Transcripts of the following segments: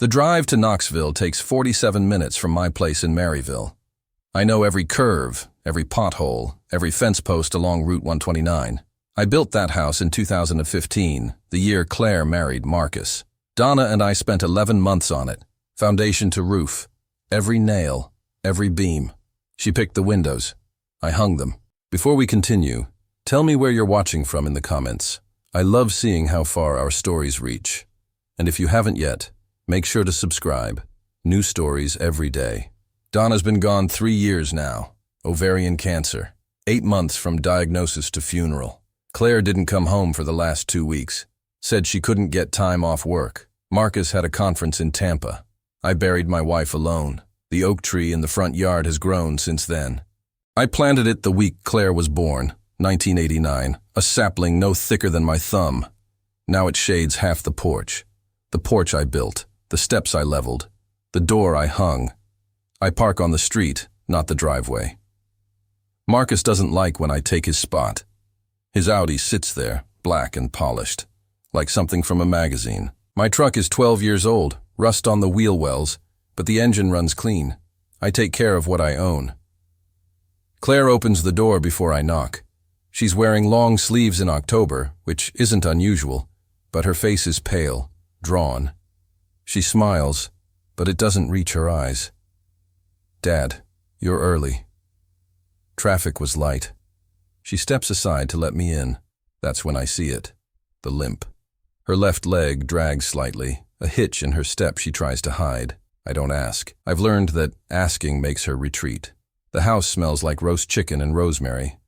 The drive to Knoxville takes 47 minutes from my place in Maryville. I know every curve, every pothole, every fence post along Route 129. I built that house in 2015, the year Claire married Marcus. Donna and I spent 11 months on it, foundation to roof, every nail, every beam. She picked the windows. I hung them. Before we continue, tell me where you're watching from in the comments. I love seeing how far our stories reach. And if you haven't yet, make sure to subscribe. New stories every day. Donna's been gone 3 years now. Ovarian cancer. 8 months from diagnosis to funeral. Claire didn't come home for the last 2 weeks. Said she couldn't get time off work. Marcus had a conference in Tampa. I buried my wife alone. The oak tree in the front yard has grown since then. I planted it the week Claire was born, 1989, a sapling no thicker than my thumb. Now it shades half the porch. The porch I built, the steps I leveled, the door I hung. I park on the street, not the driveway. Marcus doesn't like when I take his spot. His Audi sits there, black and polished, like something from a magazine. My truck is 12 years old, rust on the wheel wells, but the engine runs clean. I take care of what I own. Claire opens the door before I knock. She's wearing long sleeves in October, which isn't unusual, but her face is pale, drawn. She smiles, but it doesn't reach her eyes. "Dad, you're early." Traffic was light. She steps aside to let me in. That's when I see it. The limp. Her left leg drags slightly, a hitch in her step she tries to hide. I don't ask. I've learned that asking makes her retreat. The house smells like roast chicken and rosemary.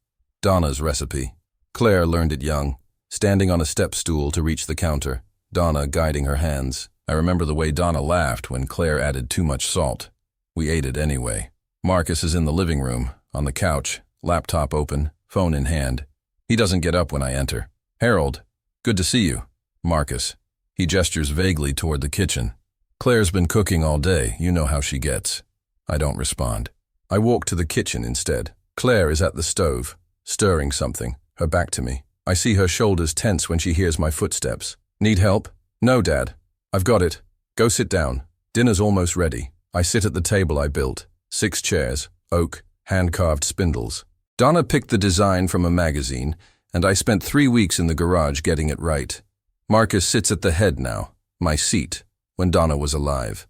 Donna's recipe. Claire learned it young, standing on a step stool to reach the counter, Donna guiding her hands. I remember the way Donna laughed when Claire added too much salt. We ate it anyway. Marcus is in the living room, on the couch, laptop open, phone in hand. He doesn't get up when I enter. "Harold, good to see you." Marcus. He gestures vaguely toward the kitchen. "Claire's been cooking all day, you know how she gets." I don't respond. I walk to the kitchen instead. Claire is at the stove, stirring something, her back to me. I see her shoulders tense when she hears my footsteps. "Need help?" "No, Dad. I've got it. Go sit down. Dinner's almost ready." I sit at the table I built. 6 chairs, oak, hand-carved spindles. Donna picked the design from a magazine, and I spent 3 weeks in the garage getting it right. Marcus sits at the head now, my seat, when Donna was alive.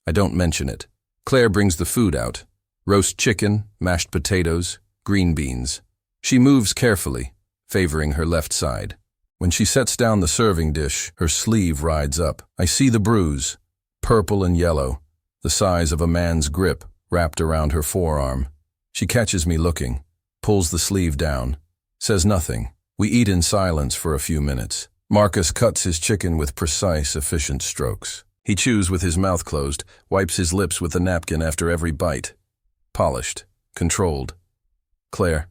I don't mention it. Claire brings the food out. Roast chicken, mashed potatoes, green beans. She moves carefully, favoring her left side. When she sets down the serving dish, her sleeve rides up. I see the bruise, purple and yellow, the size of a man's grip wrapped around her forearm. She catches me looking, pulls the sleeve down, says nothing. We eat in silence for a few minutes. Marcus cuts his chicken with precise, efficient strokes. He chews with his mouth closed, wipes his lips with a napkin after every bite. Polished, controlled. "Claire,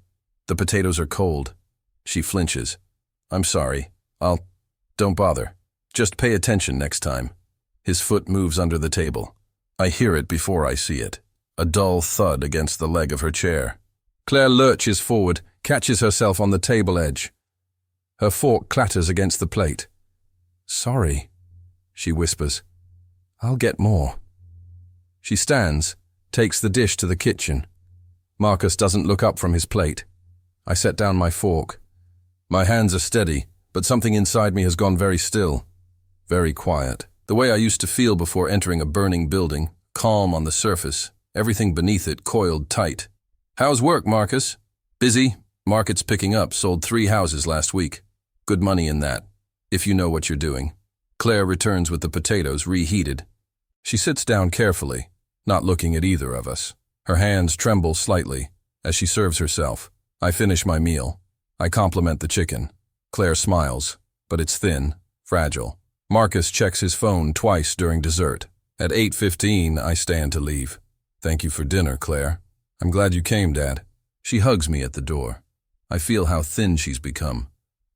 the potatoes are cold." She flinches. "I'm sorry. Don't bother. Just pay attention next time." His foot moves under the table. I hear it before I see it. A dull thud against the leg of her chair. Claire lurches forward, catches herself on the table edge. Her fork clatters against the plate. "Sorry," she whispers. "I'll get more." She stands, takes the dish to the kitchen. Marcus doesn't look up from his plate. I set down my fork. My hands are steady, but something inside me has gone very still, very quiet. The way I used to feel before entering a burning building, calm on the surface, everything beneath it coiled tight. "How's work, Marcus?" "Busy. Market's picking up, sold 3 houses last week. Good money in that, if you know what you're doing." Claire returns with the potatoes reheated. She sits down carefully, not looking at either of us. Her hands tremble slightly as she serves herself. I finish my meal. I compliment the chicken. Claire smiles, but it's thin, fragile. Marcus checks his phone twice during dessert. At 8:15, I stand to leave. "Thank you for dinner, Claire." "I'm glad you came, Dad." She hugs me at the door. I feel how thin she's become.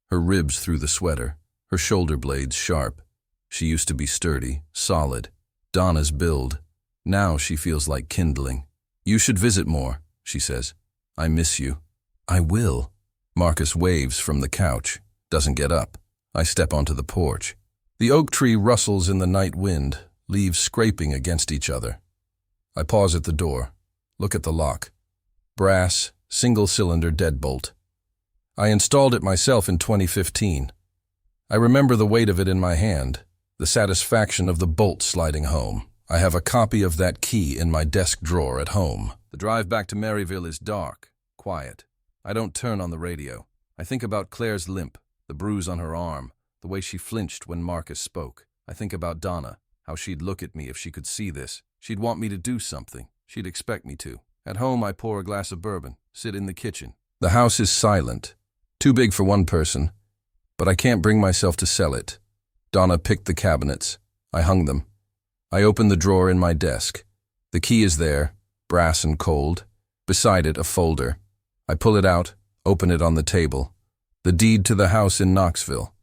Her ribs through the sweater, her shoulder blades sharp. She used to be sturdy, solid. Donna's build. Now she feels like kindling. "You should visit more," she says. "I miss you." "I will." Marcus waves from the couch, doesn't get up. I step onto the porch. The oak tree rustles in the night wind, leaves scraping against each other. I pause at the door, look at the lock. Brass, single-cylinder deadbolt. I installed it myself in 2015. I remember the weight of it in my hand, the satisfaction of the bolt sliding home. I have a copy of that key in my desk drawer at home. The drive back to Maryville is dark, quiet. I don't turn on the radio. I think about Claire's limp, the bruise on her arm, the way she flinched when Marcus spoke. I think about Donna, how she'd look at me if she could see this. She'd want me to do something. She'd expect me to. At home, I pour a glass of bourbon, sit in the kitchen. The house is silent, too big for one person, but I can't bring myself to sell it. Donna picked the cabinets. I hung them. I opened the drawer in my desk. The key is there, brass and cold. Beside it, a folder. I pull it out, open it on the table. The deed to the house in Knoxville.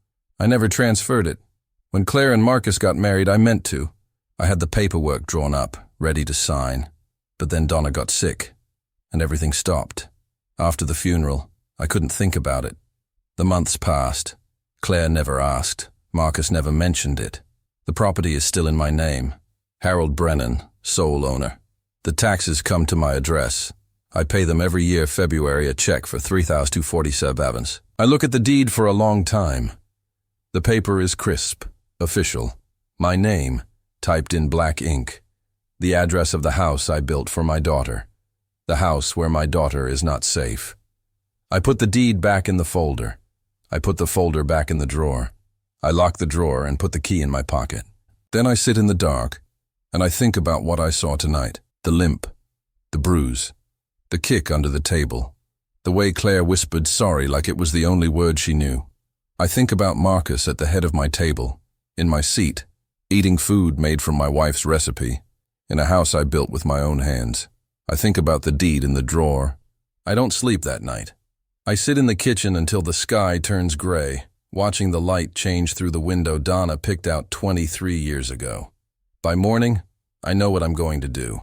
I never transferred it. When Claire and Marcus got married, I meant to. I had the paperwork drawn up, ready to sign. But then Donna got sick, and everything stopped. After the funeral, I couldn't think about it. The months passed. Claire never asked. Marcus never mentioned it. The property is still in my name. Harold Brennan, sole owner. The taxes come to my address. I pay them every year February a check for $3,247. I look at the deed for a long time. The paper is crisp, official. My name, typed in black ink. The address of the house I built for my daughter. The house where my daughter is not safe. I put the deed back in the folder. I put the folder back in the drawer. I lock the drawer and put the key in my pocket. Then I sit in the dark, and I think about what I saw tonight. The limp, the bruise, the kick under the table, the way Claire whispered sorry like it was the only word she knew. I think about Marcus at the head of my table, in my seat, eating food made from my wife's recipe, in a house I built with my own hands. I think about the deed in the drawer. I don't sleep that night. I sit in the kitchen until the sky turns gray, watching the light change through the window Donna picked out 23 years ago. By morning, I know what I'm going to do.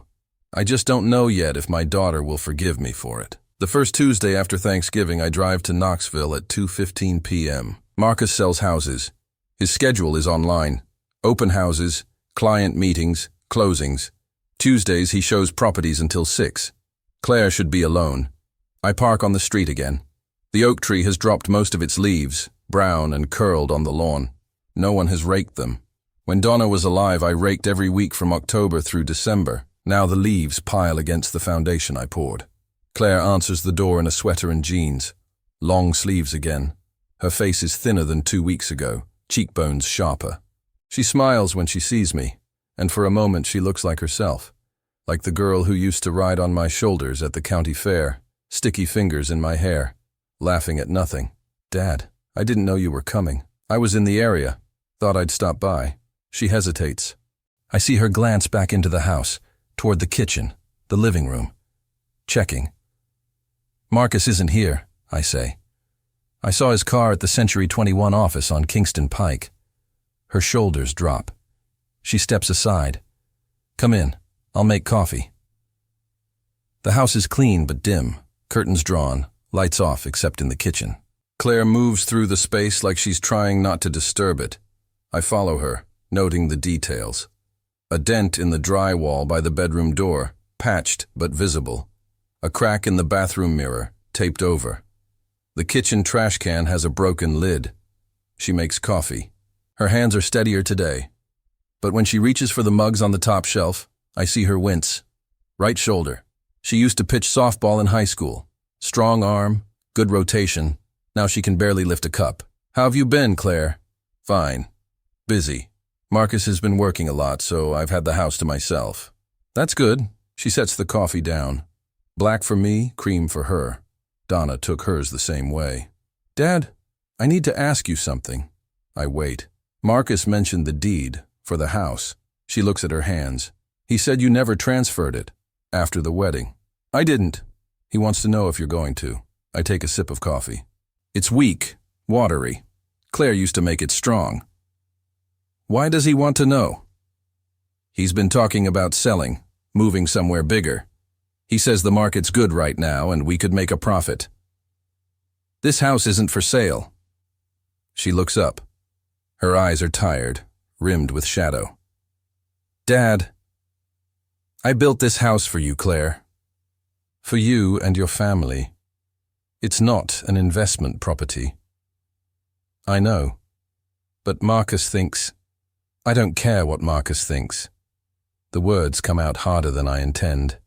I just don't know yet if my daughter will forgive me for it. The first Tuesday after Thanksgiving, I drive to Knoxville at 2:15 p.m. Marcus sells houses. His schedule is online. Open houses, client meetings, closings. Tuesdays, he shows properties until 6. Claire should be alone. I park on the street again. The oak tree has dropped most of its leaves, brown and curled on the lawn. No one has raked them. When Donna was alive, I raked every week from October through December. Now the leaves pile against the foundation I poured. Claire answers the door in a sweater and jeans. Long sleeves again. Her face is thinner than 2 weeks ago, cheekbones sharper. She smiles when she sees me, and for a moment she looks like herself, like the girl who used to ride on my shoulders at the county fair, sticky fingers in my hair, laughing at nothing. "Dad, I didn't know you were coming. I was in the area. Thought I'd stop by." She hesitates. I see her glance back into the house, toward the kitchen, the living room. Checking. "Marcus isn't here," I say. "I saw his car at the Century 21 office on Kingston Pike." Her shoulders drop. She steps aside. "Come in. I'll make coffee." The house is clean but dim, curtains drawn, lights off except in the kitchen. Claire moves through the space like she's trying not to disturb it. I follow her, noting the details. A dent in the drywall by the bedroom door, patched but visible. A crack in the bathroom mirror, taped over. The kitchen trash can has a broken lid. She makes coffee. Her hands are steadier today. But when she reaches for the mugs on the top shelf, I see her wince. Right shoulder. She used to pitch softball in high school. Strong arm, good rotation. Now she can barely lift a cup. "How have you been, Claire?" "Fine. Busy. Marcus has been working a lot, so I've had the house to myself." "That's good." She sets the coffee down. Black for me, cream for her. Donna took hers the same way. "Dad, I need to ask you something." I wait. "Marcus mentioned the deed for the house." She looks at her hands. "He said you never transferred it after the wedding." "I didn't." "He wants to know if you're going to." I take a sip of coffee. "It's weak, watery. Claire used to make it strong." "Why does he want to know?" "He's been talking about selling, moving somewhere bigger. He says the market's good right now and we could make a profit." "This house isn't for sale." She looks up. Her eyes are tired, rimmed with shadow. Dad, I built this house for you, Claire. For you and your family. It's not an investment property. I know. But Marcus thinks... I don't care what Marcus thinks. The words come out harder than I intend.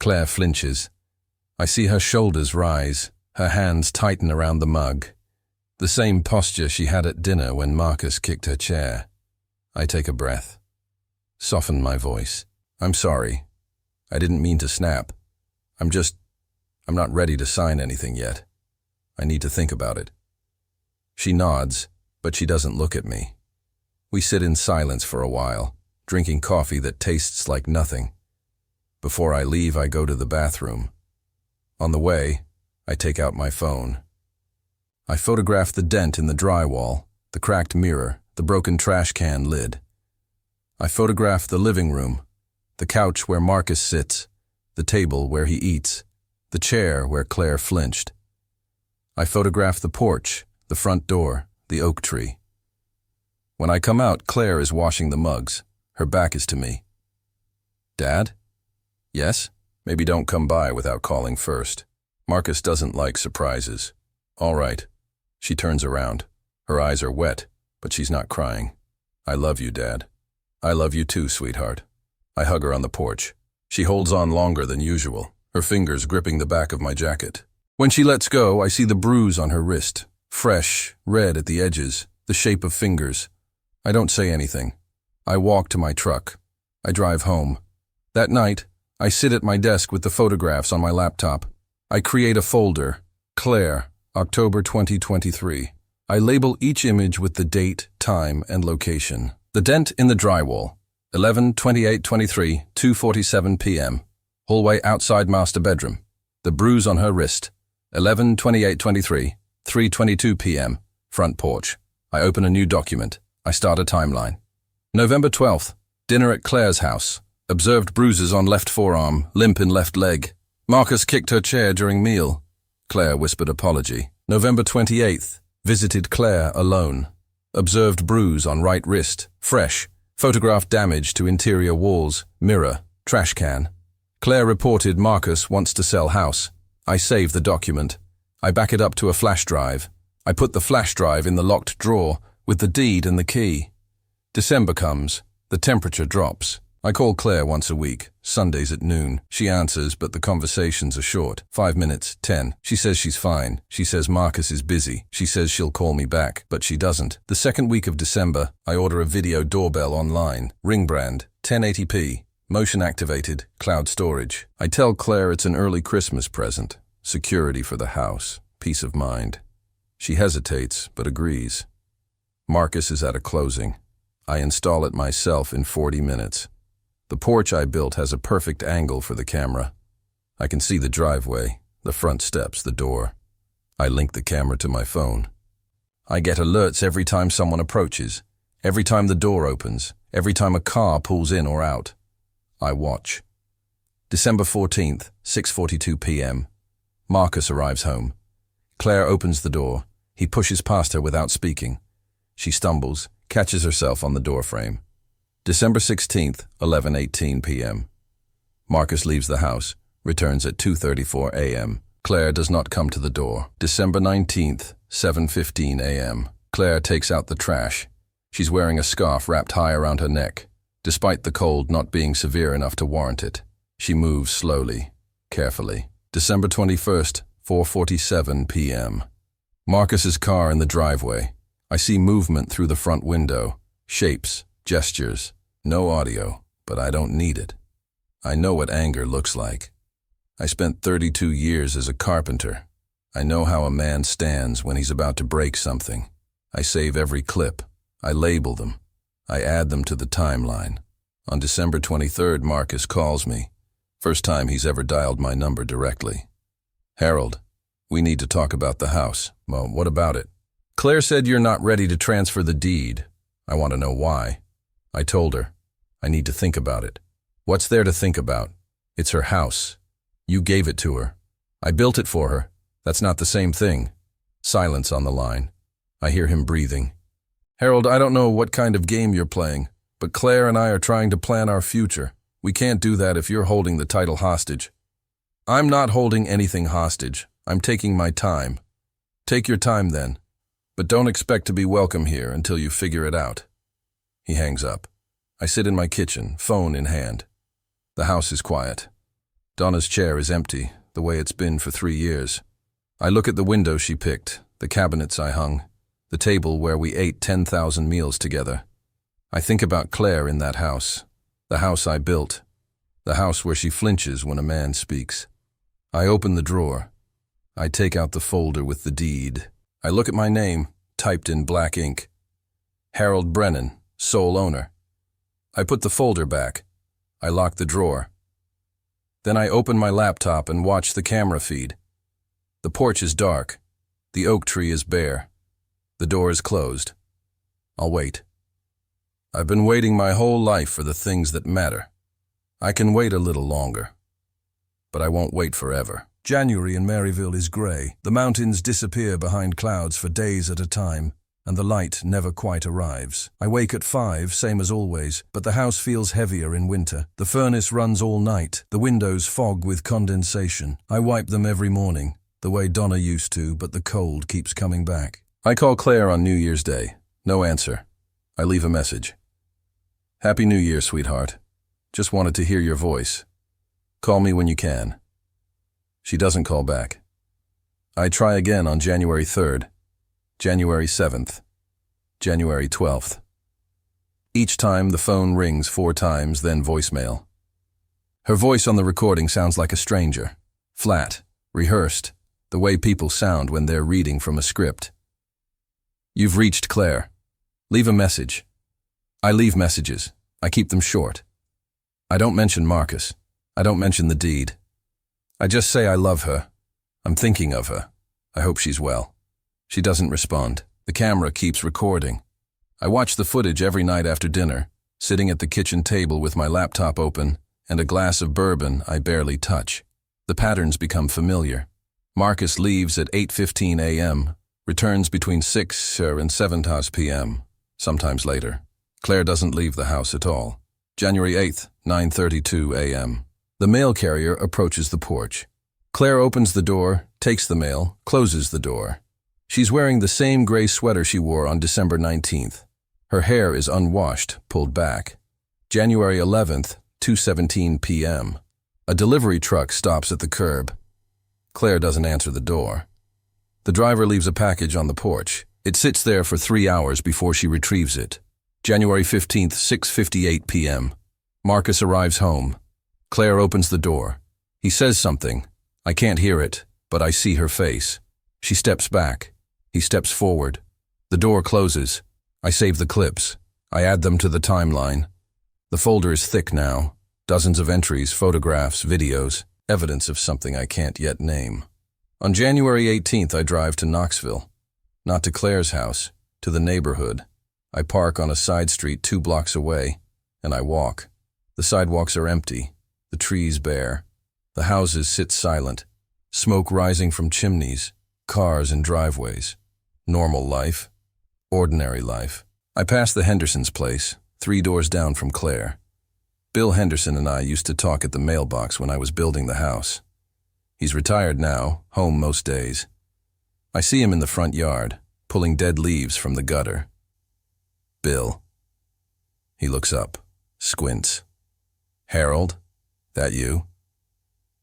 Claire flinches. I see her shoulders rise, her hands tighten around the mug. The same posture she had at dinner when Marcus kicked her chair. I take a breath. Soften my voice. I'm sorry. I didn't mean to snap. I'm not ready to sign anything yet. I need to think about it. She nods, but she doesn't look at me. We sit in silence for a while, drinking coffee that tastes like nothing. Before I leave, I go to the bathroom. On the way, I take out my phone. I photograph the dent in the drywall, the cracked mirror, the broken trash can lid. I photograph the living room, the couch where Marcus sits, the table where he eats, the chair where Claire flinched. I photograph the porch, the front door, the oak tree. When I come out, Claire is washing the mugs. Her back is to me. Dad? Yes? Maybe don't come by without calling first. Marcus doesn't like surprises. All right. She turns around. Her eyes are wet, but she's not crying. I love you, Dad. I love you too, sweetheart. I hug her on the porch. She holds on longer than usual, her fingers gripping the back of my jacket. When she lets go, I see the bruise on her wrist, fresh, red at the edges, the shape of fingers. I don't say anything. I walk to my truck. I drive home. That night, I sit at my desk with the photographs on my laptop. I create a folder, Claire, October 2023. I label each image with the date, time, and location. The dent in the drywall, 11/28/23, 2:47 p.m. Hallway outside master bedroom. The bruise on her wrist, 11/28/23, 3:22 p.m. Front porch. I open a new document. I start a timeline. November 12th, dinner at Claire's house. Observed bruises on left forearm, limp in left leg. Marcus kicked her chair during meal. Claire whispered apology. November 28th, visited Claire alone. Observed bruise on right wrist, fresh. Photographed damage to interior walls, mirror, trash can. Claire reported Marcus wants to sell house. I save the document. I back it up to a flash drive. I put the flash drive in the locked drawer with the deed and the key. December comes. The temperature drops. I call Claire once a week, Sundays at noon. She answers, but the conversations are short. 5 minutes, 10. She says she's fine. She says Marcus is busy. She says she'll call me back, but she doesn't. The second week of December, I order a video doorbell online. Ring brand, 1080p, motion activated, cloud storage. I tell Claire it's an early Christmas present. Security for the house, peace of mind. She hesitates, but agrees. Marcus is at a closing. I install it myself in 40 minutes. The porch I built has a perfect angle for the camera. I can see the driveway, the front steps, the door. I link the camera to my phone. I get alerts every time someone approaches, every time the door opens, every time a car pulls in or out. I watch. December 14th, 6:42 p.m. Marcus arrives home. Claire opens the door. He pushes past her without speaking. She stumbles, catches herself on the doorframe. December 16th, 11:18 p.m. Marcus leaves the house, returns at 2:34 a.m. Claire does not come to the door. December 19th, 7:15 a.m. Claire takes out the trash. She's wearing a scarf wrapped high around her neck, despite the cold not being severe enough to warrant it. She moves slowly, carefully. December 21st, 4:47 p.m. Marcus's car in the driveway. I see movement through the front window, shapes, gestures, no audio, but I don't need it. I know what anger looks like. I spent 32 years as a carpenter. I know how a man stands when he's about to break something. I save every clip. I label them. I add them to the timeline. On December 23rd, Marcus calls me. First time he's ever dialed my number directly. Harold, we need to talk about the house. Well, what about it? Claire said you're not ready to transfer the deed. I want to know why. I told her, I need to think about it. What's there to think about? It's her house. You gave it to her. I built it for her. That's not the same thing. Silence on the line. I hear him breathing. Harold, I don't know what kind of game you're playing, But Claire and I are trying to plan our future. We can't do that if you're holding the title hostage. I'm not holding anything hostage. I'm taking my time. Take your time then. But don't expect to be welcome here until you figure it out. He hangs up. I sit in my kitchen, phone in hand. The house is quiet. Donna's chair is empty, the way it's been for 3 years. I look at the window she picked, the cabinets I hung, the table where we ate 10,000 meals together. I think about Claire in that house, the house I built, the house where she flinches when a man speaks. I open the drawer. I take out the folder with the deed. I look at my name, typed in black ink. Harold Brennan, sole owner. I put the folder back. I lock the drawer. Then I open my laptop and watch the camera feed. The porch is dark. The oak tree is bare. The door is closed. I'll wait. I've been waiting my whole life for the things that matter. I can wait a little longer. But I won't wait forever. January in Maryville is gray. The mountains disappear behind clouds for days at a time, and the light never quite arrives. I wake at 5, same as always, but the house feels heavier in winter. The furnace runs all night. The windows fog with condensation. I wipe them every morning, the way Donna used to, but the cold keeps coming back. I call Claire on New Year's Day. No answer. I leave a message. Happy New Year, sweetheart. Just wanted to hear your voice. Call me when you can. She doesn't call back. I try again on January 3rd, January 7th, January 12th. Each time the phone rings 4 times, then voicemail. Her voice on the recording sounds like a stranger. Flat, rehearsed, the way people sound when they're reading from a script. You've reached Claire. Leave a message. I leave messages. I keep them short. I don't mention Marcus. I don't mention the deed. I just say I love her. I'm thinking of her. I hope she's well. She doesn't respond. The camera keeps recording. I watch the footage every night after dinner, sitting at the kitchen table with my laptop open and a glass of bourbon I barely touch. The patterns become familiar. Marcus leaves at 8:15 a.m., returns between 6 and 7 p.m., sometimes later. Claire doesn't leave the house at all. January 8th, 9:32 a.m. The mail carrier approaches the porch. Claire opens the door, takes the mail, closes the door. She's wearing the same gray sweater she wore on December 19th. Her hair is unwashed, pulled back. January 11th, 2:17 p.m. A delivery truck stops at the curb. Claire doesn't answer the door. The driver leaves a package on the porch. It sits there for 3 hours before she retrieves it. January 15th, 6:58 p.m. Marcus arrives home. Claire opens the door. He says something. I can't hear it, but I see her face. She steps back. He steps forward. The door closes. I save the clips. I add them to the timeline. The folder is thick now. Dozens of entries, photographs, videos, evidence of something I can't yet name. On January 18th, I drive to Knoxville. Not to Claire's house, to the neighborhood. I park on a side street 2 blocks away, and I walk. The sidewalks are empty. The trees bare. The houses sit silent, smoke rising from chimneys, cars in driveways. Normal life. Ordinary life. I pass the Hendersons' place, 3 doors down from Claire. Bill Henderson and I used to talk at the mailbox when I was building the house. He's retired now, home most days. I see him in the front yard, pulling dead leaves from the gutter. Bill. He looks up, squints. Harold? That you?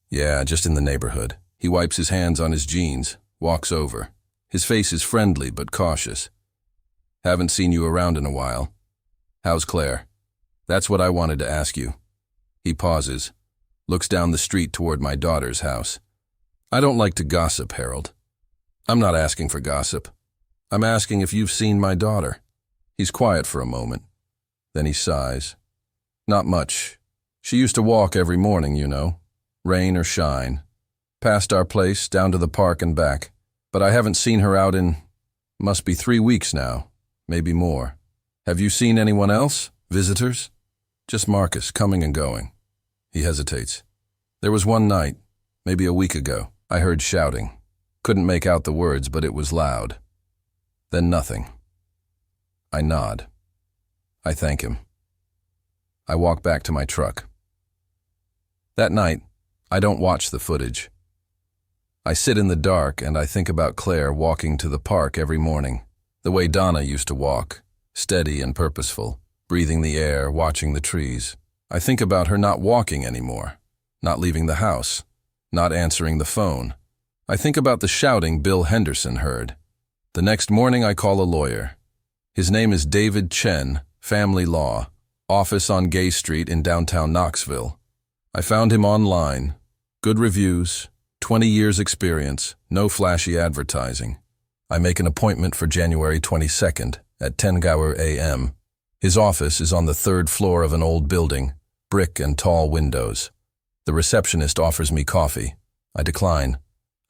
Yeah, just in the neighborhood. He wipes his hands on his jeans, walks over. His face is friendly but cautious. Haven't seen you around in a while. How's Claire? That's what I wanted to ask you. He pauses, looks down the street toward my daughter's house. I don't like to gossip, Harold. I'm not asking for gossip. I'm asking if you've seen my daughter. He's quiet for a moment. Then he sighs. Not much. She used to walk every morning, you know, rain or shine. Past our place, down to the park and back. But I haven't seen her out in, must be 3 weeks now, maybe more. Have you seen anyone else? Visitors? Just Marcus, coming and going. He hesitates. There was one night, maybe a week ago, I heard shouting. Couldn't make out the words, but it was loud. Then nothing. I nod. I thank him. I walk back to my truck. That night, I don't watch the footage. I sit in the dark and I think about Claire walking to the park every morning, the way Donna used to walk, steady and purposeful, breathing the air, watching the trees. I think about her not walking anymore, not leaving the house, not answering the phone. I think about the shouting Bill Henderson heard. The next morning I call a lawyer. His name is David Chen, family law, office on Gay Street in downtown Knoxville. I found him online. Good reviews, 20 years experience, no flashy advertising. I make an appointment for January 22nd at 10 a.m. His office is on the 3rd floor of an old building, brick and tall windows. The receptionist offers me coffee. I decline.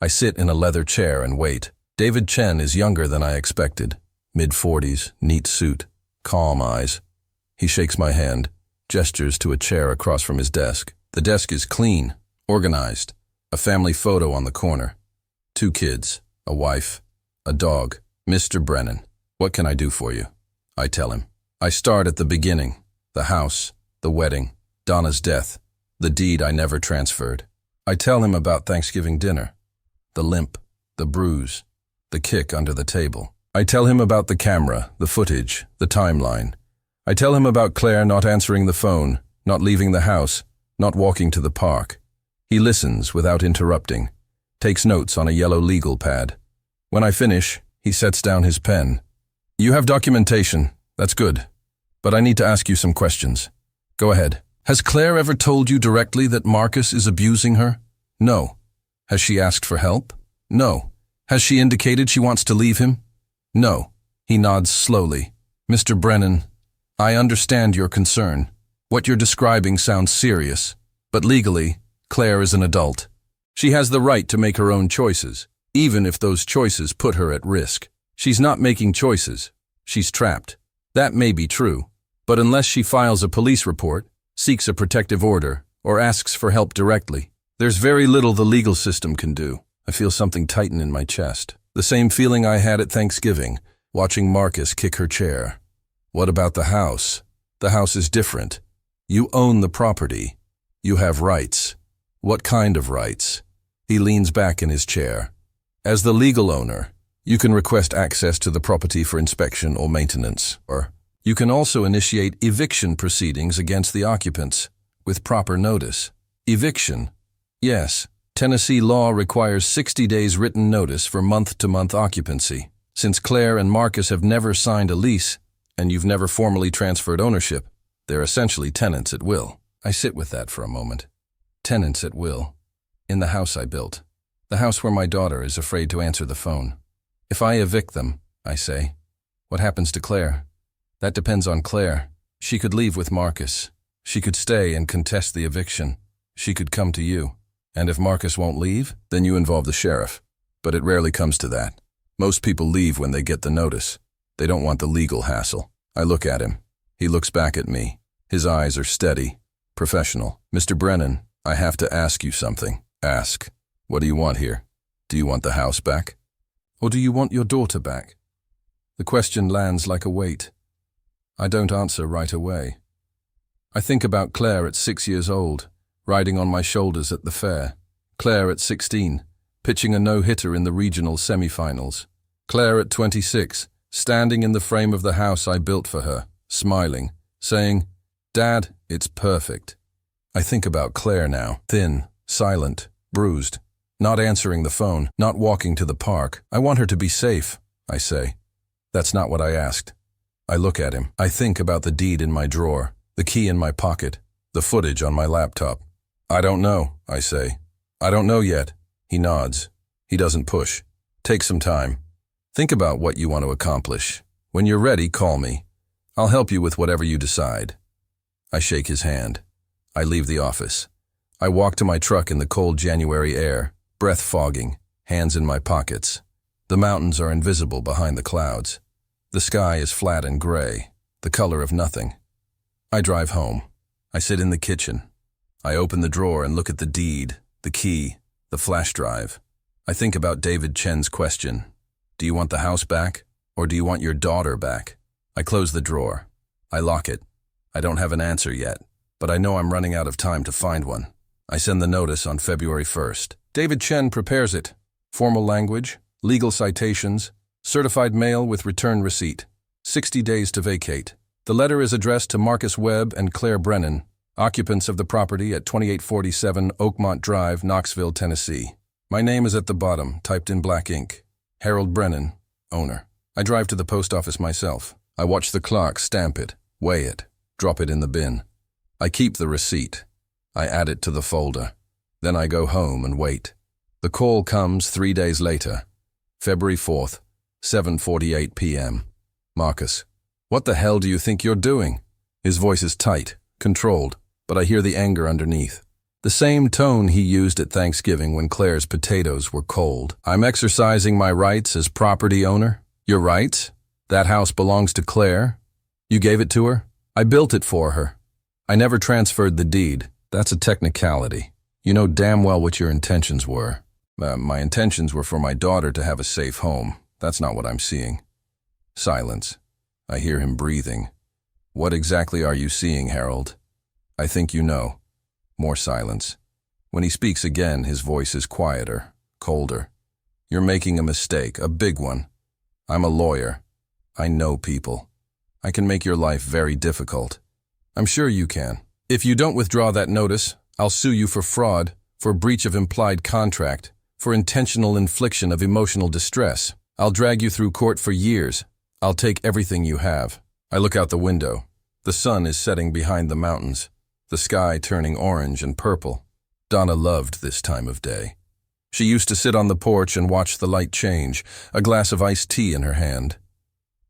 I sit in a leather chair and wait. David Chen is younger than I expected. Mid-40s, neat suit, calm eyes. He shakes my hand, gestures to a chair across from his desk. The desk is clean, organized, a family photo on the corner. 2 kids, a wife, a dog. Mr. Brennan, what can I do for you? I tell him. I start at the beginning, the house, the wedding, Donna's death, the deed I never transferred. I tell him about Thanksgiving dinner, the limp, the bruise, the kick under the table. I tell him about the camera, the footage, the timeline. I tell him about Claire not answering the phone, not leaving the house, not walking to the park. He listens without interrupting, takes notes on a yellow legal pad. When I finish, he sets down his pen. You have documentation, that's good, but I need to ask you some questions. Go ahead. Has Claire ever told you directly that Marcus is abusing her? No. Has she asked for help? No. Has she indicated she wants to leave him? No. He nods slowly. Mr. Brennan, I understand your concern. What you're describing sounds serious, but legally, Claire is an adult. She has the right to make her own choices, even if those choices put her at risk. She's not making choices. She's trapped. That may be true, but unless she files a police report, seeks a protective order, or asks for help directly, there's very little the legal system can do. I feel something tighten in my chest. The same feeling I had at Thanksgiving, watching Marcus kick her chair. What about the house? The house is different. You own the property. You have rights. What kind of rights? He leans back in his chair. As the legal owner, you can request access to the property for inspection or maintenance, or you can also initiate eviction proceedings against the occupants, with proper notice. Eviction? Yes. Tennessee law requires 60 days written notice for month-to-month occupancy. Since Claire and Marcus have never signed a lease, and you've never formally transferred ownership, they're essentially tenants at will. I sit with that for a moment. Tenants at will. In the house I built. The house where my daughter is afraid to answer the phone. If I evict them, I say, what happens to Claire? That depends on Claire. She could leave with Marcus. She could stay and contest the eviction. She could come to you. And if Marcus won't leave, then you involve the sheriff. But it rarely comes to that. Most people leave when they get the notice. They don't want the legal hassle. I look at him. He looks back at me. His eyes are steady, professional. Mr. Brennan, I have to ask you something. Ask. What do you want here? Do you want the house back? Or do you want your daughter back? The question lands like a weight. I don't answer right away. I think about Claire at 6 years old, riding on my shoulders at the fair. Claire at 16, pitching a no-hitter in the regional semifinals. Claire at 26, standing in the frame of the house I built for her, smiling, saying, Dad, it's perfect. I think about Claire now, thin, silent, bruised, not answering the phone, not walking to the park. I want her to be safe, I say. That's not what I asked. I look at him. I think about the deed in my drawer, the key in my pocket, the footage on my laptop. I don't know, I say. I don't know yet. He nods. He doesn't push. Take some time. Think about what you want to accomplish. When you're ready, call me. I'll help you with whatever you decide. I shake his hand. I leave the office. I walk to my truck in the cold January air, breath fogging, hands in my pockets. The mountains are invisible behind the clouds. The sky is flat and gray, the color of nothing. I drive home. I sit in the kitchen. I open the drawer and look at the deed, the key, the flash drive. I think about David Chen's question. Do you want the house back, or do you want your daughter back? I close the drawer. I lock it. I don't have an answer yet. but I know I'm running out of time to find one. I send the notice on February 1st. David Chen prepares it. Formal language, legal citations, certified mail with return receipt. 60 days to vacate. The letter is addressed to Marcus Webb and Claire Brennan, occupants of the property at 2847 Oakmont Drive, Knoxville, Tennessee. My name is at the bottom, typed in black ink. Harold Brennan, owner. I drive to the post office myself. I watch the clerk stamp it, weigh it, drop it in the bin. I keep the receipt. I add it to the folder. Then I go home and wait. The call comes 3 days later, February 4th, 7:48 p.m. Marcus. What the hell do you think you're doing? His voice is tight, controlled, but I hear the anger underneath. The same tone he used at Thanksgiving when Claire's potatoes were cold. I'm exercising my rights as property owner. Your rights? That house belongs to Claire. You gave it to her? I built it for her. I never transferred the deed. That's a technicality. You know damn well what your intentions were. My intentions were for my daughter to have a safe home. That's not what I'm seeing. Silence. I hear him breathing. What exactly are you seeing, Harold? I think you know. More silence. When he speaks again, his voice is quieter, colder. You're making a mistake, a big one. I'm a lawyer. I know people. I can make your life very difficult. I'm sure you can. If you don't withdraw that notice, I'll sue you for fraud, for breach of implied contract, for intentional infliction of emotional distress. I'll drag you through court for years. I'll take everything you have. I look out the window. The sun is setting behind the mountains, the sky turning orange and purple. Donna loved this time of day. She used to sit on the porch and watch the light change, a glass of iced tea in her hand.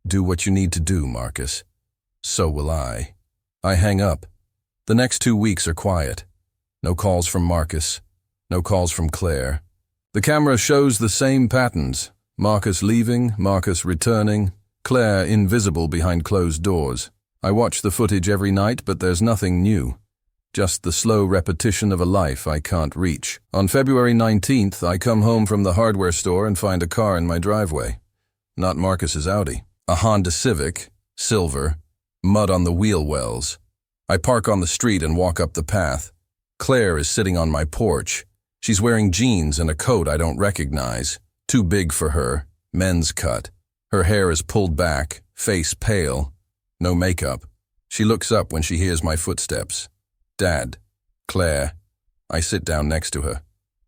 Do what you need to do, Marcus. So will I. I hang up. The next 2 weeks are quiet. No calls from Marcus. No calls from Claire. The camera shows the same patterns. Marcus leaving, Marcus returning, Claire invisible behind closed doors. I watch the footage every night, but there's nothing new. Just the slow repetition of a life I can't reach. On February 19th, I come home from the hardware store and find a car in my driveway. Not Marcus's Audi. A Honda Civic, silver, mud on the wheel wells. I park on the street and walk up the path. Claire is sitting on my porch. She's wearing jeans and a coat I don't recognize. Too big for her, men's cut. Her hair is pulled back, face pale. No makeup. She looks up when she hears my footsteps. Dad. Claire. I sit down next to her.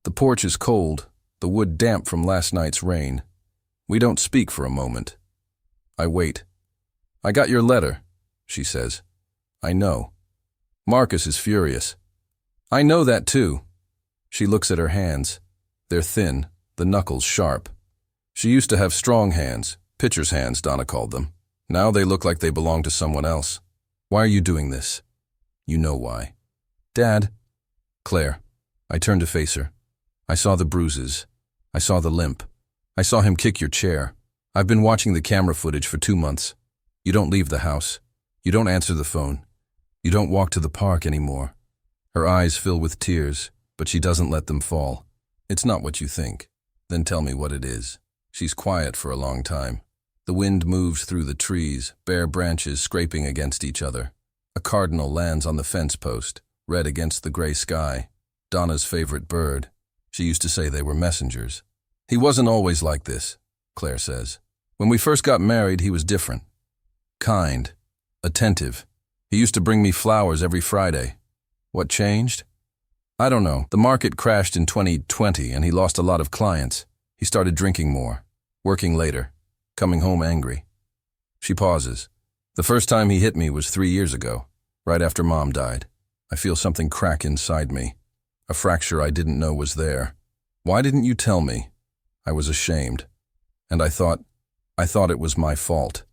The porch is cold, the wood damp from last night's rain. We don't speak for a moment. I wait. I got your letter, she says. I know. Marcus is furious. I know that too. She looks at her hands. They're thin, the knuckles sharp. She used to have strong hands, pitcher's hands, Donna called them. Now they look like they belong to someone else. Why are you doing this? You know why. Dad. Claire. I turned to face her. I saw the bruises. I saw the limp. I saw him kick your chair. I've been watching the camera footage for 2 months. You don't leave the house. You don't answer the phone. You don't walk to the park anymore. Her eyes fill with tears, but she doesn't let them fall. It's not what you think. Then tell me what it is. She's quiet for a long time. The wind moves through the trees, bare branches scraping against each other. A cardinal lands on the fence post, red against the gray sky. Donna's favorite bird. She used to say they were messengers. He wasn't always like this, Claire says. When we first got married, he was different. Kind. Attentive. He used to bring me flowers every Friday. What changed? I don't know. The market crashed in 2020 and he lost a lot of clients. He started drinking more, working later, coming home angry. She pauses. The first time he hit me was 3 years ago, right after Mom died. I feel something crack inside me, a fracture I didn't know was there. Why didn't you tell me? I was ashamed. And I thought it was my fault,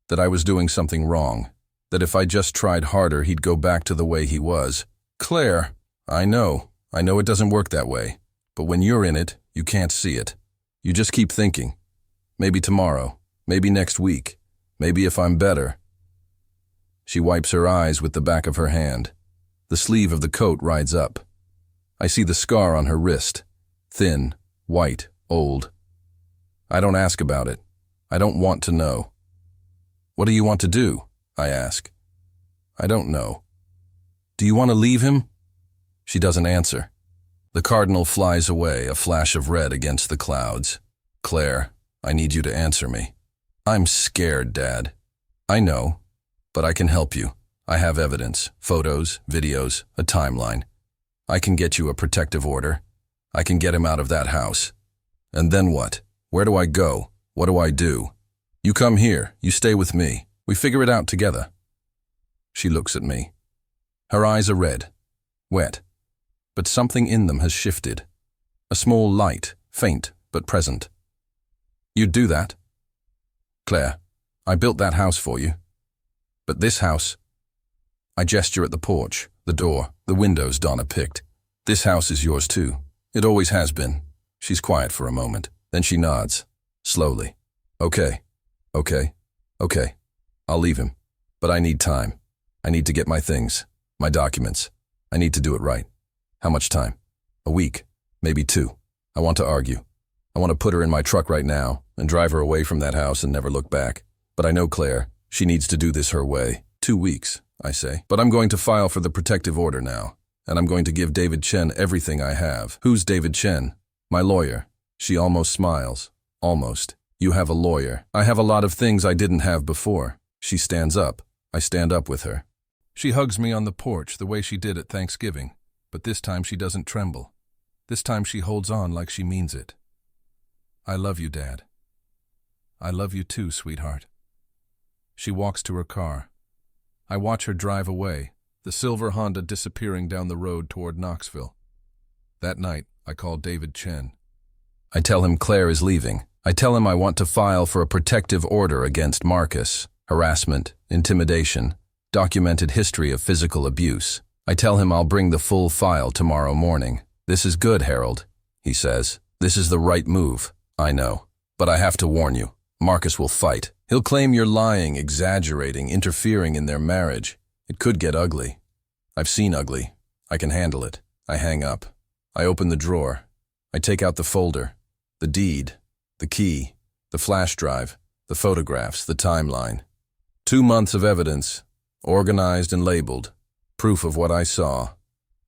that I was doing something wrong, that if I just tried harder he'd go back to the way he was. Claire, I know it doesn't work that way, but when you're in it, you can't see it. You just keep thinking. Maybe tomorrow, maybe next week, maybe if I'm better. She wipes her eyes with the back of her hand. The sleeve of the coat rides up. I see the scar on her wrist. Thin, white, old. I don't ask about it. I don't want to know. What do you want to do? I ask. I don't know. Do you want to leave him? She doesn't answer. The cardinal flies away, a flash of red against the clouds. Claire, I need you to answer me. I'm scared, Dad. I know, but I can help you. I have evidence, photos, videos, a timeline. I can get you a protective order. I can get him out of that house. And then what? Where do I go? What do I do? You come here, you stay with me. We figure it out together. She looks at me. Her eyes are red, wet, but something in them has shifted. A small light, faint but present. You'd do that? Claire, I built that house for you. But this house... I gesture at the porch, the door, the windows Donna picked. This house is yours too. It always has been. She's quiet for a moment. Then she nods, slowly. Okay. I'll leave him. But I need time. I need to get my things, my documents. I need to do it right. How much time? A week, maybe 2. I want to argue. I want to put her in my truck right now and drive her away from that house and never look back. But I know Claire. She needs to do this her way. 2 weeks, I say. But I'm going to file for the protective order now. And I'm going to give David Chen everything I have. Who's David Chen? My lawyer. She almost smiles. Almost. You have a lawyer. I have a lot of things I didn't have before. She stands up. I stand up with her. She hugs me on the porch the way she did at Thanksgiving. But this time she doesn't tremble. This time she holds on like she means it. I love you, Dad. I love you too, sweetheart. She walks to her car. I watch her drive away, the silver Honda disappearing down the road toward Knoxville. That night, I call David Chen. I tell him Claire is leaving. I tell him I want to file for a protective order against Marcus, harassment, intimidation, documented history of physical abuse. I tell him I'll bring the full file tomorrow morning. This is good, Harold, he says. This is the right move. I know. But I have to warn you. Marcus will fight. He'll claim you're lying, exaggerating, interfering in their marriage. It could get ugly. I've seen ugly. I can handle it. I hang up. I open the drawer. I take out the folder, the deed, the key, the flash drive, the photographs, the timeline. 2 months of evidence, organized and labeled. Proof of what I saw.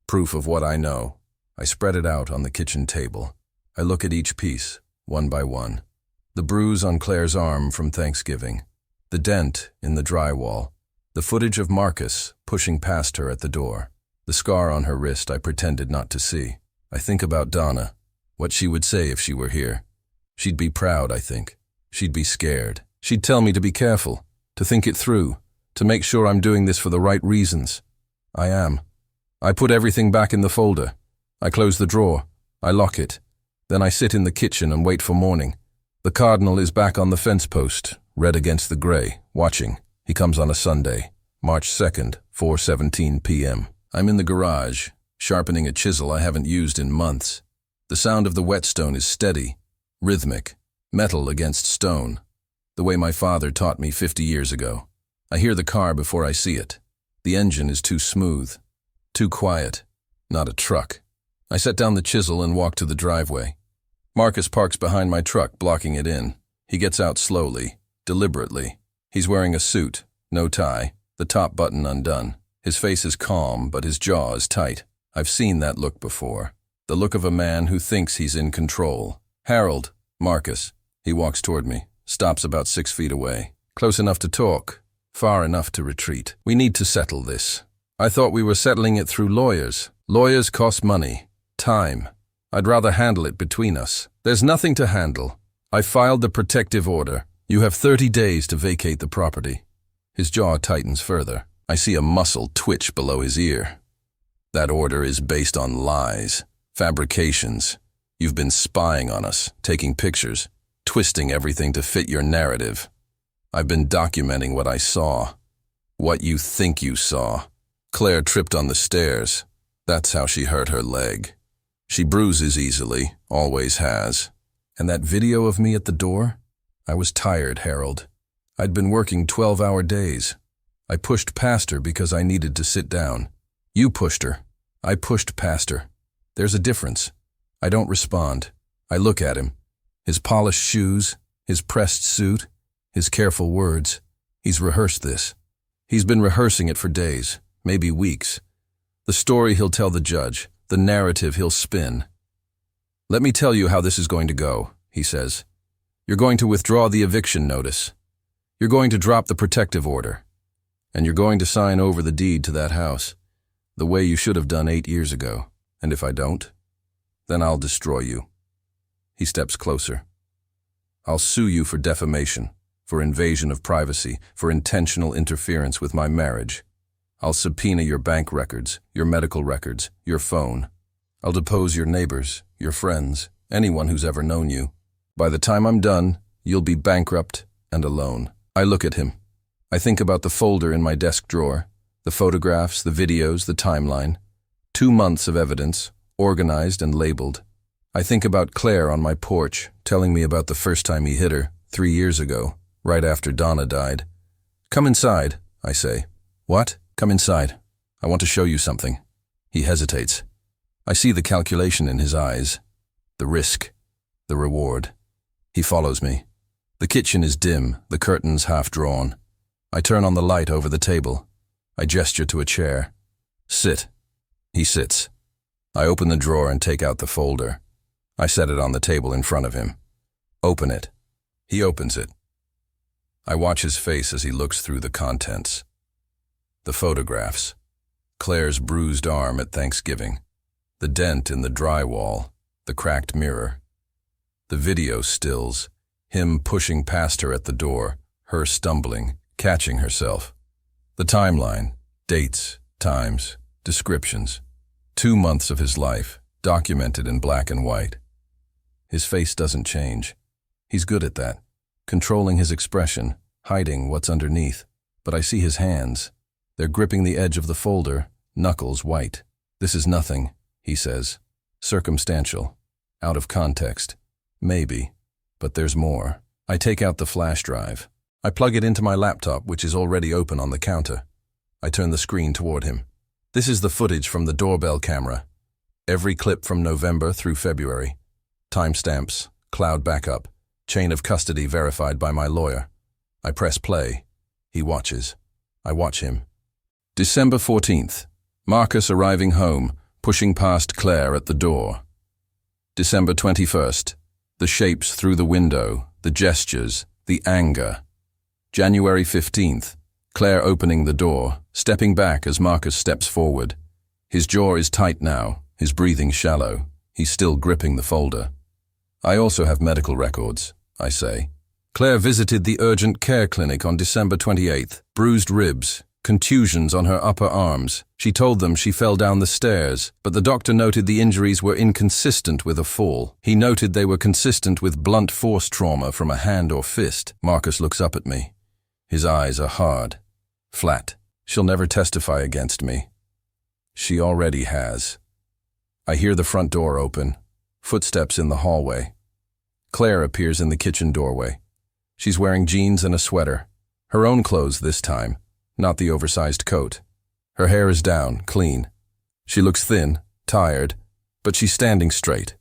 Proof of what I know. I spread it out on the kitchen table. I look at each piece, one by one. The bruise on Claire's arm from Thanksgiving. The dent in the drywall. The footage of Marcus pushing past her at the door. The scar on her wrist I pretended not to see. I think about Donna, what she would say if she were here. She'd be proud, I think. She'd be scared. She'd tell me to be careful, to think it through, to make sure I'm doing this for the right reasons. I am. I put everything back in the folder. I close the drawer. I lock it. Then I sit in the kitchen and wait for morning. The cardinal is back on the fence post, red against the gray, watching. He comes on a Sunday, March 2nd, 4:17 p.m. I'm in the garage, sharpening a chisel I haven't used in months. The sound of the whetstone is steady, rhythmic, metal against stone, the way my father taught me 50 years ago. I hear the car before I see it. The engine is too smooth, too quiet, not a truck. I set down the chisel and walk to the driveway. Marcus parks behind my truck, blocking it in. He gets out slowly, deliberately. He's wearing a suit, no tie, the top button undone. His face is calm, but his jaw is tight. I've seen that look before. The look of a man who thinks he's in control. Harold, Marcus. He walks toward me, stops about 6 feet away. Close enough to talk, far enough to retreat. We need to settle this. I thought we were settling it through lawyers. Lawyers cost money, time. I'd rather handle it between us. There's nothing to handle. I filed the protective order. You have 30 days to vacate the property. His jaw tightens further. I see a muscle twitch below his ear. That order is based on lies, fabrications. You've been spying on us, taking pictures, twisting everything to fit your narrative. I've been documenting what I saw, what you think you saw. Claire tripped on the stairs. That's how she hurt her leg. She bruises easily, always has. And that video of me at the door? I was tired, Harold. I'd been working 12-hour days. I pushed past her because I needed to sit down. You pushed her. I pushed past her. There's a difference. I don't respond. I look at him. His polished shoes, his pressed suit, his careful words. He's rehearsed this. He's been rehearsing it for days, maybe weeks. The story he'll tell the judge, the narrative he'll spin. "Let me tell you how this is going to go," he says. "You're going to withdraw the eviction notice. You're going to drop the protective order. And you're going to sign over the deed to that house, the way you should have done 8 years ago. And if I don't, then I'll destroy you." He steps closer. "I'll sue you for defamation, for invasion of privacy, for intentional interference with my marriage. I'll subpoena your bank records, your medical records, your phone. I'll depose your neighbors, your friends, anyone who's ever known you. By the time I'm done, you'll be bankrupt and alone." I look at him. I think about the folder in my desk drawer, the photographs, the videos, the timeline. 2 months of evidence, organized and labeled. I think about Claire on my porch, telling me about the first time he hit her, 3 years ago, right after Donna died. "Come inside," I say. "What?" "Come inside. I want to show you something." He hesitates. I see the calculation in his eyes. The risk. The reward. He follows me. The kitchen is dim, the curtains half drawn. I turn on the light over the table. I gesture to a chair. "Sit." He sits. I open the drawer and take out the folder. I set it on the table in front of him. "Open it." He opens it. I watch his face as he looks through the contents. The photographs. Claire's bruised arm at Thanksgiving. The dent in the drywall. The cracked mirror. The video stills. Him pushing past her at the door. Her stumbling, catching herself. The timeline. Dates, times, descriptions. 2 months of his life, documented in black and white. His face doesn't change. He's good at that. Controlling his expression, hiding what's underneath. But I see his hands. They're gripping the edge of the folder, knuckles white. "This is nothing," he says. "Circumstantial. Out of context. Maybe. But there's more." I take out the flash drive. I plug it into my laptop, which is already open on the counter. I turn the screen toward him. This is the footage from the doorbell camera. Every clip from November through February. Timestamps, cloud backup, chain of custody verified by my lawyer. I press play. He watches. I watch him. December 14th. Marcus arriving home, pushing past Claire at the door. December 21st. The shapes through the window, the gestures, the anger. January 15th. Claire opening the door, stepping back as Marcus steps forward. His jaw is tight now, his breathing shallow. He's still gripping the folder. I also have medical records, I say. Claire visited the urgent care clinic on December 28th. Bruised ribs, contusions on her upper arms. She told them she fell down the stairs, but the doctor noted the injuries were inconsistent with a fall. He noted they were consistent with blunt force trauma from a hand or fist. Marcus looks up at me. His eyes are hard, flat. She'll never testify against me. She already has. I hear the front door open, footsteps in the hallway. Claire appears in the kitchen doorway. She's wearing jeans and a sweater. Her own clothes this time, not the oversized coat. Her hair is down, clean. She looks thin, tired, but she's standing straight.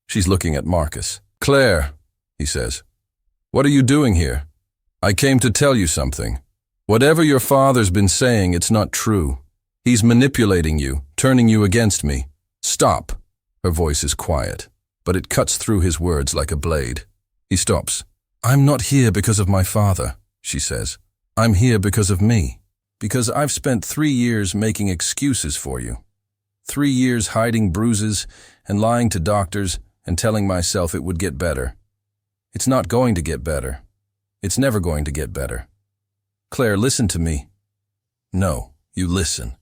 She's looking at Marcus. "Claire," he says, "what are you doing here? I came to tell you something. Whatever your father's been saying, it's not true. He's manipulating you, turning you against me. Stop." Her voice is quiet, but it cuts through his words like a blade. He stops. "I'm not here because of my father," she says. "I'm here because of me. Because I've spent 3 years making excuses for you. 3 years hiding bruises and lying to doctors and telling myself it would get better. It's not going to get better. It's never going to get better. Claire, listen to me." "No, you listen."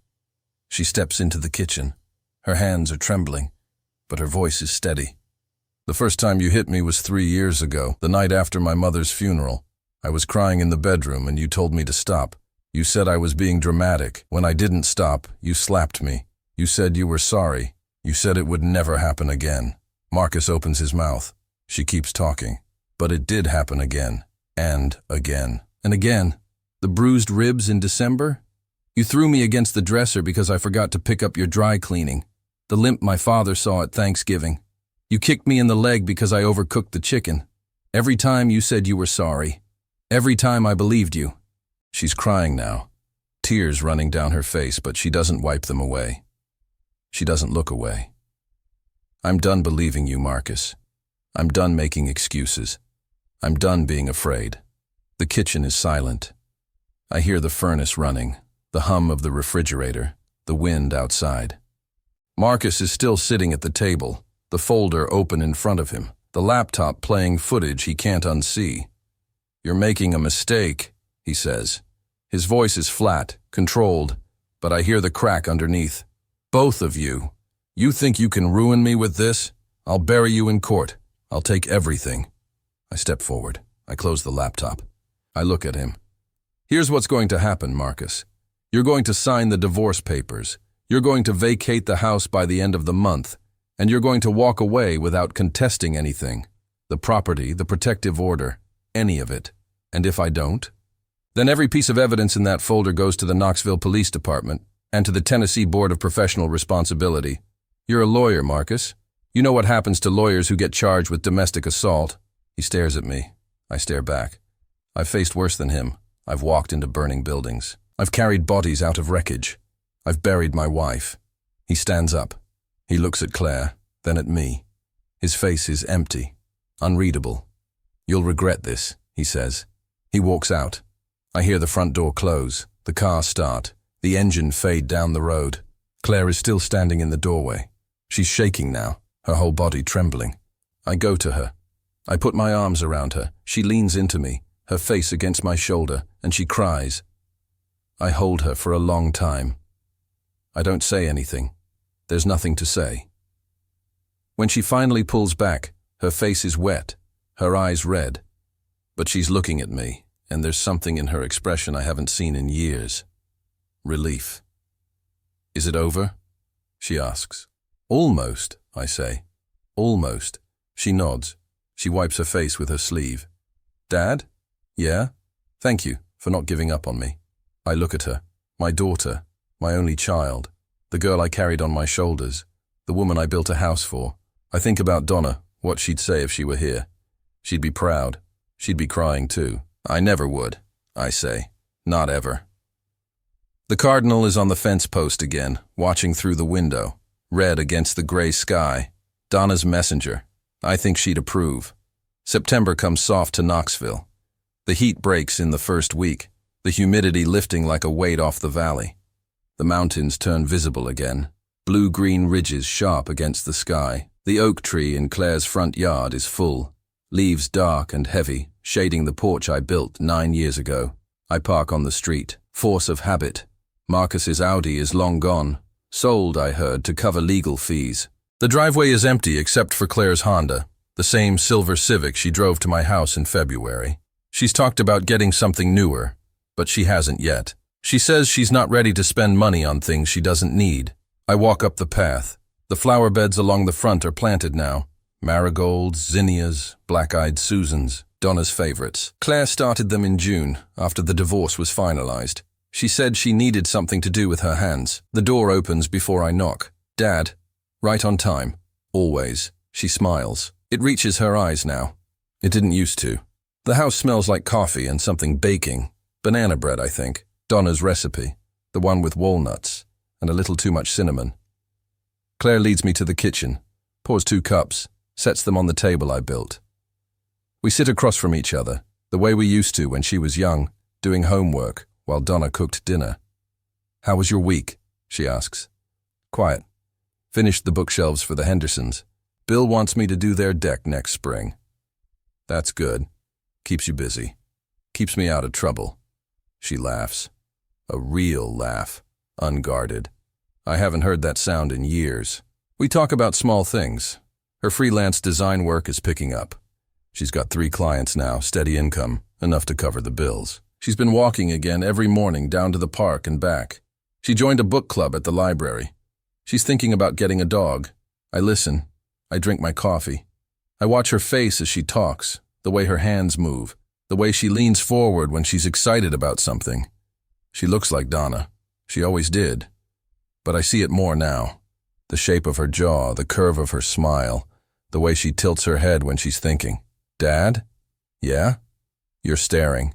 She steps into the kitchen. Her hands are trembling, but her voice is steady. "The first time you hit me was 3 years ago, the night after my mother's funeral. I was crying in the bedroom and you told me to stop. You said I was being dramatic. When I didn't stop, you slapped me. You said you were sorry. You said it would never happen again." Marcus opens his mouth. She keeps talking. "But it did happen again, and again, and again. The bruised ribs in December? You threw me against the dresser because I forgot to pick up your dry cleaning. The limp my father saw at Thanksgiving. You kicked me in the leg because I overcooked the chicken. Every time you said you were sorry. Every time I believed you." She's crying now, tears running down her face, but she doesn't wipe them away. She doesn't look away. I'm done believing you, Marcus. I'm done making excuses. I'm done being afraid. The kitchen is silent. I hear the furnace running, the hum of the refrigerator, the wind outside. Marcus is still sitting at the table, the folder open in front of him, the laptop playing footage he can't unsee. "You're making a mistake," he says. His voice is flat, controlled, but I hear the crack underneath. "Both of you. You think you can ruin me with this? I'll bury you in court. I'll take everything." I step forward. I close the laptop. I look at him. "Here's what's going to happen, Marcus. You're going to sign the divorce papers. You're going to vacate the house by the end of the month, and you're going to walk away without contesting anything. The property, the protective order, any of it. And if I don't? Then every piece of evidence in that folder goes to the Knoxville Police Department and to the Tennessee Board of Professional Responsibility. You're a lawyer, Marcus. You know what happens to lawyers who get charged with domestic assault." He stares at me. I stare back. I've faced worse than him. I've walked into burning buildings. I've carried bodies out of wreckage. I've buried my wife. He stands up. He looks at Claire, then at me. His face is empty, unreadable. "You'll regret this," he says. He walks out. I hear the front door close, the car start, the engine fade down the road. Claire is still standing in the doorway. She's shaking now, her whole body trembling. I go to her. I put my arms around her. She leans into me, her face against my shoulder, and she cries. I hold her for a long time. I don't say anything. There's nothing to say. When she finally pulls back, her face is wet, her eyes red. But she's looking at me, and there's something in her expression I haven't seen in years. Relief. "Is it over?" she asks. "Almost," I say. "Almost." She nods. She wipes her face with her sleeve. "Dad? Yeah? Thank you for not giving up on me." I look at her. My daughter, my only child, the girl I carried on my shoulders, the woman I built a house for. I think about Donna, what she'd say if she were here. She'd be proud. She'd be crying too. "I never would," I say. "Not ever." The cardinal is on the fence post again, watching through the window, red against the gray sky. Donna's messenger. I think she'd approve. September comes soft to Knoxville. The heat breaks in the first week, the humidity lifting like a weight off the valley. The mountains turn visible again, blue-green ridges sharp against the sky. The oak tree in Claire's front yard is full, leaves dark and heavy, shading the porch I built 9 years ago. I park on the street, force of habit. Marcus's Audi is long gone, sold, I heard, to cover legal fees. The driveway is empty except for Claire's Honda, the same silver Civic she drove to my house in February. She's talked about getting something newer, but she hasn't yet. She says she's not ready to spend money on things she doesn't need. I walk up the path. The flower beds along the front are planted now. Marigolds, zinnias, black-eyed Susans, Donna's favorites. Claire started them in June, after the divorce was finalized. She said she needed something to do with her hands. The door opens before I knock. "Dad." Right on time. Always. She smiles. It reaches her eyes now. It didn't used to. The house smells like coffee and something baking. Banana bread, I think. Donna's recipe. The one with walnuts and a little too much cinnamon. Claire leads me to the kitchen, pours 2 cups, sets them on the table I built. We sit across from each other, the way we used to when she was young, doing homework while Donna cooked dinner. "How was your week?" she asks. "Quiet. Finished the bookshelves for the Hendersons. Bill wants me to do their deck next spring." "That's good. Keeps you busy. Keeps me out of trouble." She laughs. A real laugh. Unguarded. I haven't heard that sound in years. We talk about small things. Her freelance design work is picking up. She's got 3 clients now, steady income, enough to cover the bills. She's been walking again every morning down to the park and back. She joined a book club at the library. She's thinking about getting a dog. I listen. I drink my coffee. I watch her face as she talks, the way her hands move, the way she leans forward when she's excited about something. She looks like Donna. She always did. But I see it more now. The shape of her jaw, the curve of her smile, the way she tilts her head when she's thinking. "Dad? Yeah?" "You're staring."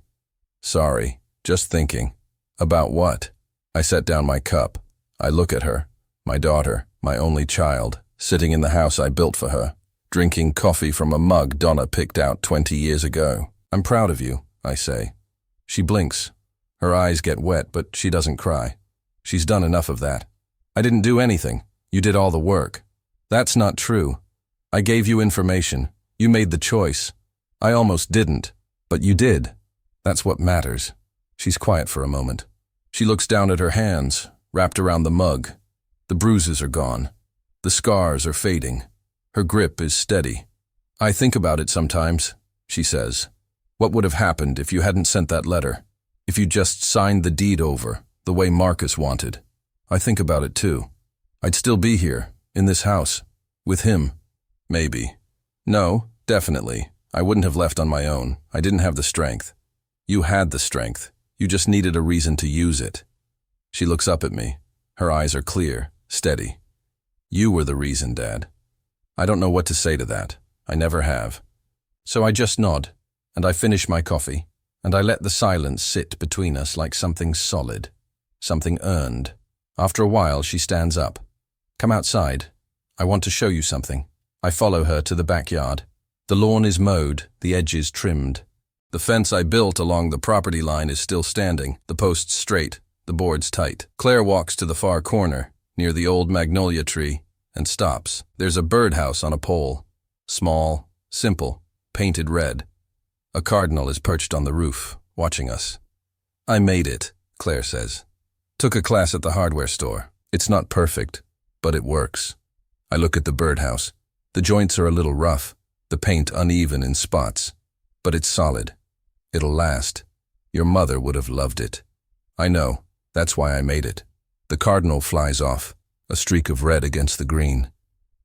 "Sorry, just thinking." "About what?" I set down my cup. I look at her, my daughter, my only child, sitting in the house I built for her, drinking coffee from a mug Donna picked out 20 years ago. I'm proud of you, I say. She blinks. Her eyes get wet, but she doesn't cry. She's done enough of that. I didn't do anything. You did all the work. That's not true. I gave you information. You made the choice. I almost didn't, but you did. That's what matters. She's quiet for a moment. She looks down at her hands, wrapped around the mug. The bruises are gone. The scars are fading. Her grip is steady. I think about it sometimes, she says. What would have happened if you hadn't sent that letter? If you just signed the deed over, the way Marcus wanted? I think about it too. I'd still be here, in this house, with him. Maybe. No, definitely. I wouldn't have left on my own. I didn't have the strength. You had the strength. You just needed a reason to use it. She looks up at me. Her eyes are clear, steady. You were the reason, Dad. I don't know what to say to that. I never have. So I just nod, and I finish my coffee, and I let the silence sit between us like something solid, something earned. After a while, she stands up. Come outside. I want to show you something. I follow her to the backyard. The lawn is mowed, the edges trimmed. The fence I built along the property line is still standing, the posts straight, the boards tight. Claire walks to the far corner, near the old magnolia tree, and stops. There's a birdhouse on a pole. Small, simple, painted red. A cardinal is perched on the roof, watching us. I made it, Claire says. Took a class at the hardware store. It's not perfect, but it works. I look at the birdhouse. The joints are a little rough, the paint uneven in spots, but it's solid. It'll last. Your mother would have loved it. I know. That's why I made it. The cardinal flies off, a streak of red against the green.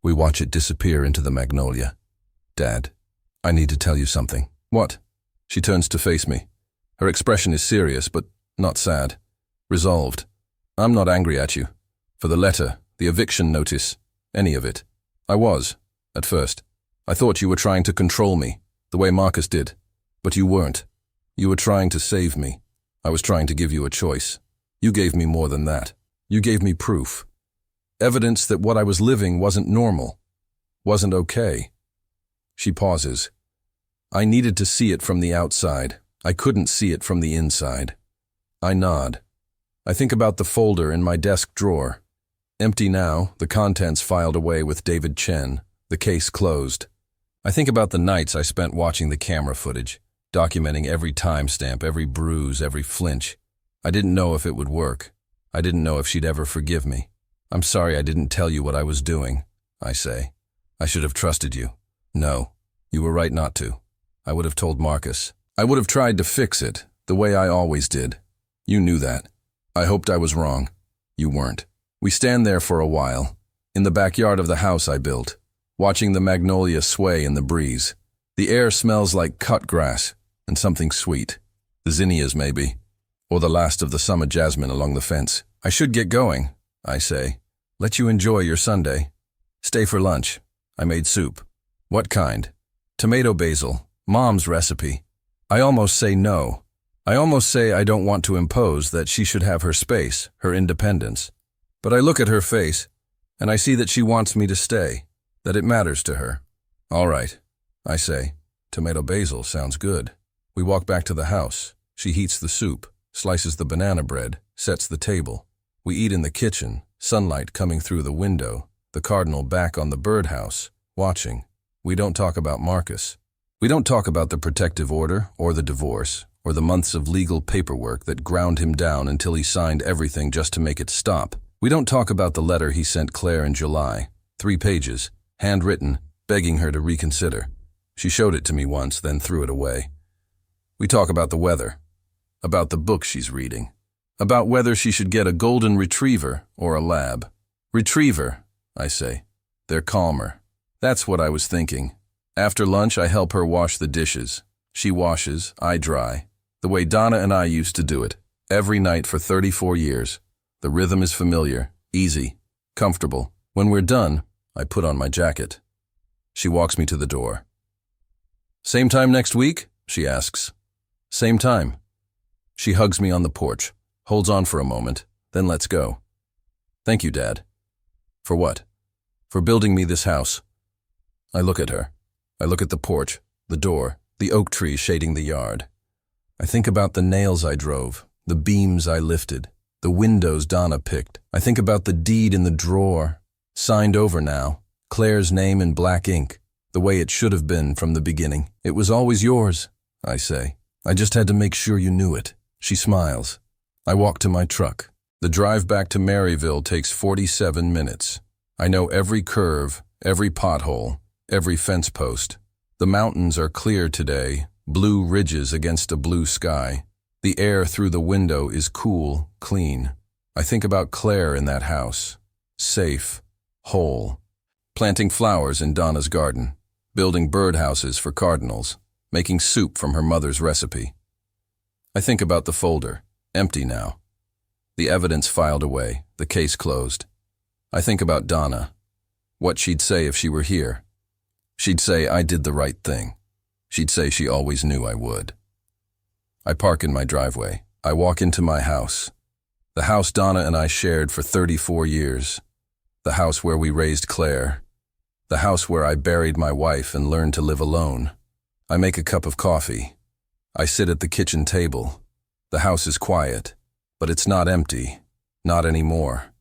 We watch it disappear into the magnolia. Dad, I need to tell you something. What? She turns to face me. Her expression is serious, but not sad. Resolved. I'm not angry at you. For the letter, the eviction notice, any of it. I was, at first. I thought you were trying to control me, the way Marcus did. But you weren't. You were trying to save me. I was trying to give you a choice. You gave me more than that. You gave me proof. Evidence that what I was living wasn't normal, wasn't okay. She pauses. I needed to see it from the outside. I couldn't see it from the inside. I nod. I think about the folder in my desk drawer. Empty now, the contents filed away with David Chen, the case closed. I think about the nights I spent watching the camera footage, documenting every timestamp, every bruise, every flinch. I didn't know if it would work. I didn't know if she'd ever forgive me. I'm sorry I didn't tell you what I was doing, I say. I should have trusted you. No, you were right not to. I would have told Marcus. I would have tried to fix it, the way I always did. You knew that. I hoped I was wrong. You weren't. We stand there for a while, in the backyard of the house I built, watching the magnolia sway in the breeze. The air smells like cut grass and something sweet. The zinnias, maybe, or the last of the summer jasmine along the fence. I should get going, I say. Let you enjoy your Sunday. Stay for lunch. I made soup. What kind? Tomato basil, Mom's recipe. I almost say no. I almost say I don't want to impose, that she should have her space, her independence. But I look at her face, and I see that she wants me to stay, that it matters to her. All right, I say. Tomato basil sounds good. We walk back to the house. She heats the soup, slices the banana bread, sets the table. We eat in the kitchen, sunlight coming through the window, the cardinal back on the birdhouse, watching. We don't talk about Marcus. We don't talk about the protective order or the divorce or the months of legal paperwork that ground him down until he signed everything just to make it stop. We don't talk about the letter he sent Claire in July, 3 pages, handwritten, begging her to reconsider. She showed it to me once, then threw it away. We talk about the weather, about the book she's reading, about whether she should get a golden retriever or a lab. Retriever, I say. They're calmer. That's what I was thinking. After lunch, I help her wash the dishes. She washes, I dry. The way Donna and I used to do it, every night for 34 years. The rhythm is familiar, easy, comfortable. When we're done, I put on my jacket. She walks me to the door. Same time next week? She asks. Same time. She hugs me on the porch, holds on for a moment, then lets go. Thank you, Dad. For what? for building me this house. I look at her. I look at the porch, the door, the oak tree shading the yard. I think about the nails I drove, the beams I lifted, the windows Donna picked. I think about the deed in the drawer, signed over now, Claire's name in black ink, the way it should have been from the beginning. It was always yours, I say. I just had to make sure you knew it. She smiles. I walk to my truck. The drive back to Maryville takes 47 minutes. I know every curve, every pothole, every fence post. The mountains are clear today, blue ridges against a blue sky. The air through the window is cool, clean. I think about Claire in that house. Safe, whole. Planting flowers in Donna's garden. Building birdhouses for cardinals. Making soup from her mother's recipe. I think about the folder, empty now. The evidence filed away, the case closed. I think about Donna. What she'd say if she were here. She'd say I did the right thing. She'd say she always knew I would. I park in my driveway. I walk into my house. The house Donna and I shared for 34 years. The house where we raised Claire. The house where I buried my wife and learned to live alone. I make a cup of coffee. I sit at the kitchen table. The house is quiet, but it's not empty. Not anymore.